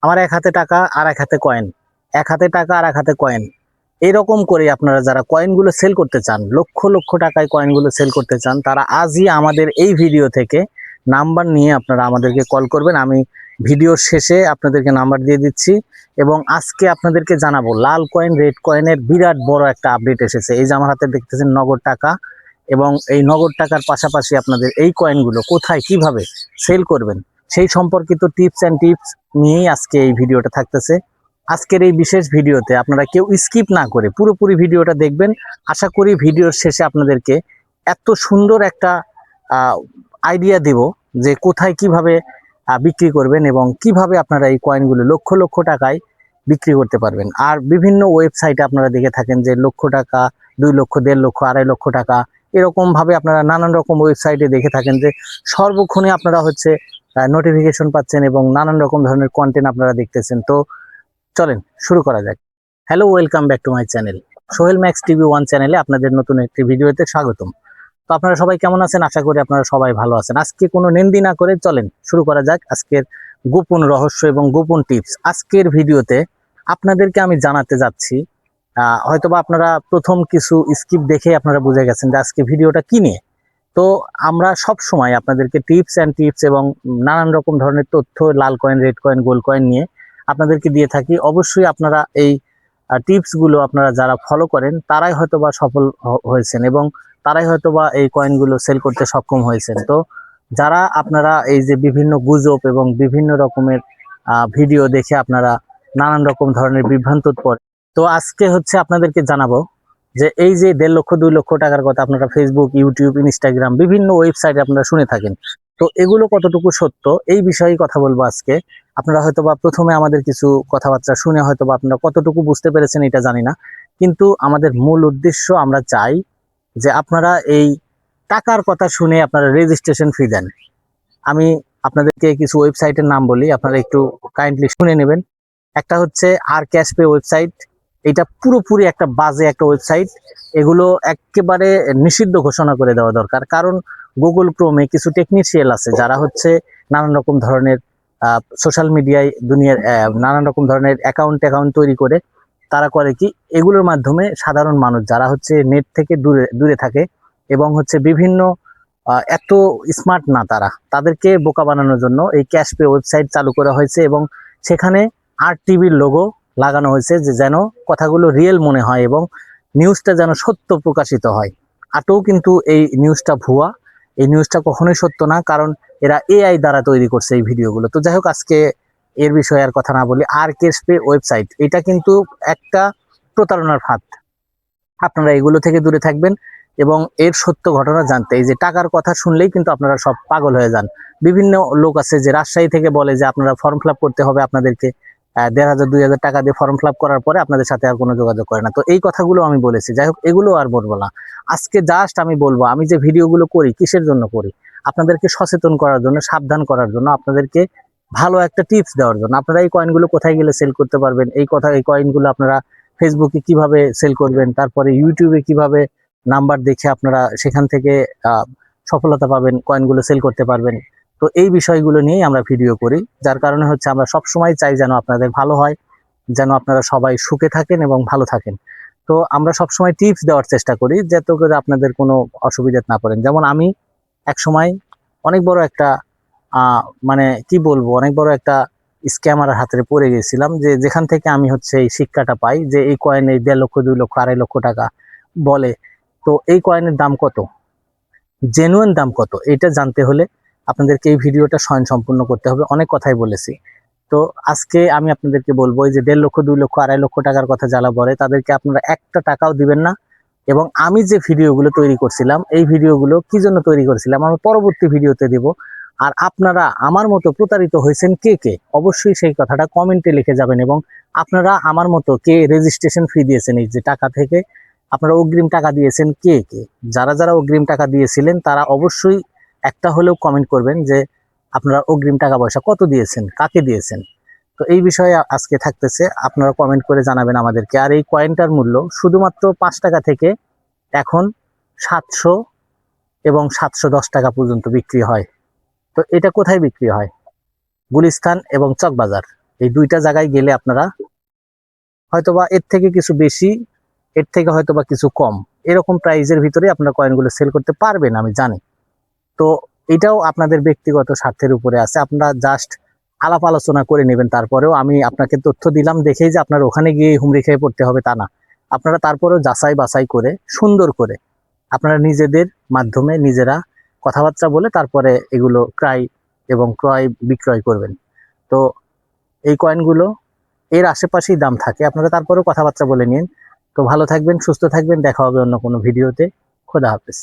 আমার এক হাতে টাকা আর এক হাতে কয়েন, এক হাতে টাকা আর এক হাতে কয়েন, এরকম করে আপনারা যারা কয়েনগুলো সেল করতে চান, লক্ষ লক্ষ টাকায় কয়েনগুলো সেল করতে চান, তারা আজই আমাদের এই ভিডিও থেকে নাম্বার নিয়ে আপনারা আমাদেরকে কল করবেন। আমি ভিডিওর শেষে আপনাদেরকে নাম্বার দিয়ে দিচ্ছি। এবং আজকে আপনাদেরকে জানাবো লাল কয়েন রেড কয়েনের বিরাট বড় একটা আপডেট এসেছে। এই যে আমার হাতে দেখতেছেন নগদ টাকা, এবং এই নগদ টাকার পাশাপাশি আপনাদের এই কয়েনগুলো কোথায় কিভাবে সেল করবেন সেই সম্পর্কিত টিপস অ্যান্ড টিপস নিয়েই আজকে এই ভিডিওটা থাকতেছে। আজকের এই বিশেষ ভিডিওতে আপনারা কেউ স্কিপ না করে পুরোপুরি ভিডিওটা দেখবেন। আশা করি ভিডিওর শেষে আপনাদেরকে এত সুন্দর একটা আইডিয়া দেব যে কোথায় কিভাবে বিক্রি করবেন এবং কিভাবে আপনারা এই কয়েনগুলো লক্ষ লক্ষ টাকায় বিক্রি করতে পারবেন। আর বিভিন্ন ওয়েবসাইটে আপনারা দেখে থাকেন যে লক্ষ টাকা, 2 লক্ষ, 1.5 লক্ষ, 2.5 লক্ষ টাকা, এরকম ভাবে আপনারা নানান রকম ওয়েবসাইটে দেখে থাকেন যে সর্বক্ষণে আপনারা হচ্ছে নোটিফিকেশন পাচ্ছেন এবং নানান রকম ধরনের কন্টেন্ট আপনারা দেখতেছেন। তো চলেন শুরু করা যাক। Hello, welcome back to my channel Sohel max TV 1 চ্যানেলে আপনাদের নতুন একটি ভিডিওতে স্বাগতম। তো আপনারা সবাই কেমন আছেন? আশা করি আপনারা সবাই ভালো আছেন। আজকে কোনো নেন্দি না করে চলেন শুরু করা যাক আজকের গোপন রহস্য এবং গোপন টিপস। আজকের ভিডিওতে আপনাদেরকে আমি জানাতে যাচ্ছি, হয়তোবা আপনারা প্রথম কিছু স্কিপ দেখে আপনারা বুঝে গেছেন যে আজকে ভিডিওটা কি নিয়ে। তো আমরা সব সময় আপনাদেরকে টিপস অ্যান্ড টিপস এবং নানান রকম ধরনের তথ্য লাল coin, red coin, gold coin নিয়ে আপনাদেরকে দিয়ে থাকি। অবশ্যই আপনারা এই টিপস গুলো আপনারা যারা ফলো করেন তারাই হয়তোবা সফল হয়েছেন এবং তারাই হয়তোবা এই কয়েনগুলো সেল করতে সক্ষম হয়েছেন। তো যারা আপনারা এই যে বিভিন্ন গুজব এবং বিভিন্ন রকমের ভিডিও দেখে আপনারা নানান রকম ধরনের বিভ্রান্ত পড়ে, তো আজকে হচ্ছে আপনাদেরকে জানাবো যে এই যে 1.5 লক্ষ 2 লক্ষ টাকার কথা আপনারা ফেসবুক, ইউটিউব, ইনস্টাগ্রাম বিভিন্ন ওয়েবসাইটে আপনারা শুনে থাকেন, তো এগুলো কতটুকু সত্য এই বিষয়ে কথা বলবো আজকে। আপনারা হয়তোবা প্রথমে আমাদের কিছু কথাবার্তা শুনে হয়তোবা আপনারা কতটুকু বুঝতে পেরেছেন এটা জানি না, কিন্তু আমাদের মূল উদ্দেশ্য আমরা চাই যে আপনারা এই টাকার কথা শুনে আপনারা রেজিস্ট্রেশন ফি দেন। আমি আপনাদেরকে কিছু ওয়েবসাইটের নাম বলি, আপনারা একটু কাইন্ডলি শুনে নেবেন। একটা হচ্ছে আর ক্যাশ পে ওয়েবসাইট। এটা পুরোপুরি একটা বাজে একটা ওয়েবসাইট। এগুলো একেবারে নিষিদ্ধ ঘোষণা করে দেওয়া দরকার, কারণ গুগল ক্রোমে কিছু টেকনিশিয়াল আছে যারা হচ্ছে নানান রকম ধরনের সোশ্যাল মিডিয়ায় দুনিয়ার নানান রকম ধরনের অ্যাকাউন্ট তৈরি করে তারা করে কি, এগুলোর মাধ্যমে সাধারণ মানুষ যারা হচ্ছে নেট থেকে দূরে দূরে থাকে এবং হচ্ছে বিভিন্ন এত স্মার্ট না, তাদেরকে বোকা বানানোর জন্য এই ক্যাশ পে ওয়েবসাইট চালু করা হয়েছে এবং সেখানে আর টিভির লোগো লাগানো হয়েছে যে যেন কথাগুলো রিয়েল মনে হয় এবং নিউজটা যেন সত্য প্রকাশিত হয়। আদৌ কিন্তু এই নিউজটা ভুয়া, এই নিউজটা কখনোই সত্য না, কারণ এরা এআই দ্বারা তৈরি করছে এই ভিডিওগুলো। তো যাই হোক, আজকে এর বিষয়ে আর কথা না বলি। আর ক্যাশ পে ওয়েবসাইট এটা কিন্তু একটা প্রতারণার ফাঁদ। আপনারা এগুলো থেকে দূরে থাকবেন এবং এর সত্য ঘটনা জানতে এই যে টাকার কথা শুনলেই কিন্তু আপনারা সব পাগল হয়ে যান। বিভিন্ন লোক আছে যে রাজশাহী থেকে বলে যে আপনারা ফর্ম ফিল আপ করতে হবে, আপনাদেরকে 1,500 2,000 টাকা দিয়ে ফর্ম ফিল আপ করার পরে আপনাদের সাথে আর কোনো যোগাযোগ করে না। তো এই কথাগুলো আমি বলেছি, যাই হোক এগুলো আর বলবো না। আজকে জাস্ট আমি বলবো আমি যে ভিডিওগুলো করি কিসের জন্য করি, আপনাদেরকে সচেতন করার জন্য, সাবধান করার জন্য, আপনাদেরকে ভালো একটা টিপস দেওয়ার জন্য। আপনারা এই কয়েনগুলো কোথায় গেলে সেল করতে পারবেন, এই কয়েনগুলো আপনারা ফেসবুকে কিভাবে সেল করবেন, তারপরে ইউটিউবে কিভাবে নাম্বার দেখে আপনারা সেখান থেকে সফলতা পাবেন, কয়েনগুলো সেল করতে পারবেন। তো এই বিষয়গুলো নিয়েই আমরা ভিডিও করি, যার কারণে হচ্ছে আমরা সব সময় চাই যেন আপনাদের ভালো হয়, যেন আপনারা সবাই সুখে থাকেন এবং ভালো থাকেন। তো আমরা সব সময় টিপস দেওয়ার চেষ্টা করি যাতে করে আপনাদের কোনো অসুবিধা না পড়েন। যেমন আমি এক সময় অনেক বড় একটা মানে কি বলবো, অনেক বড় একটা স্ক্যামারের হাতে পড়ে গেছিলাম, যে যেখান থেকে আমি হচ্ছে এই শিক্ষাটা পাই যে এই কয়েন এই 1.5 লক্ষ 2 লক্ষ 2.5 লক্ষ টাকা বলে। তো এই কয়েনের দাম কত, জেনুইন দাম কত, এটা জানতে হলে আপনাদেরকে এই ভিডিওটা স্বয়ং সম্পূর্ণ করতে হবে। অনেক কথাই বলেছি, তো আজকে আমি আপনাদেরকে বলবো এই যে 1.5 লক্ষ 2 লক্ষ 2.5 লক্ষ টাকার কথা যারা বলে তাদেরকে আপনারা একটা টাকাও দিবেন না। এবং আমি যে ভিডিওগুলো তৈরি করছিলাম এই ভিডিওগুলো কি জন্য তৈরি করেছিলাম আমি পরবর্তী ভিডিওতে দিব। আর আপনারা আমার মতো প্রতারিত হয়েছেন কে কে, অবশ্যই সেই কথাটা কমেন্টে লিখে যাবেন। এবং আপনারা আমার মতো কে রেজিস্ট্রেশন ফি দিয়েছেন, এই যে টাকা থেকে আপনারা অগ্রিম টাকা দিয়েছেন কে কে, যারা যারা অগ্রিম টাকা দিয়েছিলেন তারা অবশ্যই একটা হলেও কমেন্ট করবেন যে আপনারা অগ্রিম টাকা পয়সা কত দিয়েছেন, কাকে দিয়েছেন। তো এই বিষয়ে আজকে থাকতেছে, আপনারা কমেন্ট করে জানাবেন আমাদেরকে। আর এই কয়েনটার মূল্য শুধুমাত্র 5 টাকা থেকে এখন 700 এবং 710 টাকা পর্যন্ত বিক্রি হয়। তো এটা কোথায় বিক্রি হয়? গুলিস্তান এবং চকবাজার। এই দুইটা জায়গায় গেলে আপনারা হয়তোবা এর থেকে কিছু বেশি, এর থেকে হয়তোবা কিছু কম, এরকম প্রাইজের ভিতরে আপনারা কয়েনগুলো সেল করতে পারবেন আমি জানি। তো এটাও আপনাদের ব্যক্তিগত স্বার্থের উপরে আছে, আপনারা জাস্ট আলাপ আলোচনা করে নেবেন। তারপরেও আমি আপনাকে তথ্য দিলাম দেখেই যে আপনার ওখানে গিয়ে হুমড়ি খেয়ে পড়তে হবে তা না। আপনারা তারপরেও যাচাই বাছাই করে সুন্দর করে আপনারা নিজেদের মাধ্যমে নিজেরা কথাবার্তা বলে তারপরে এগুলো ক্রয় এবং ক্রয় বিক্রয় করবেন। তো এই কয়েনগুলো এর আশেপাশেই দাম থাকে, আপনারা তারপরেও কথাবার্তা বলে নিন। তো ভালো থাকবেন, সুস্থ থাকবেন, দেখা হবে অন্য কোনো ভিডিওতে। খোদা হাফেজ।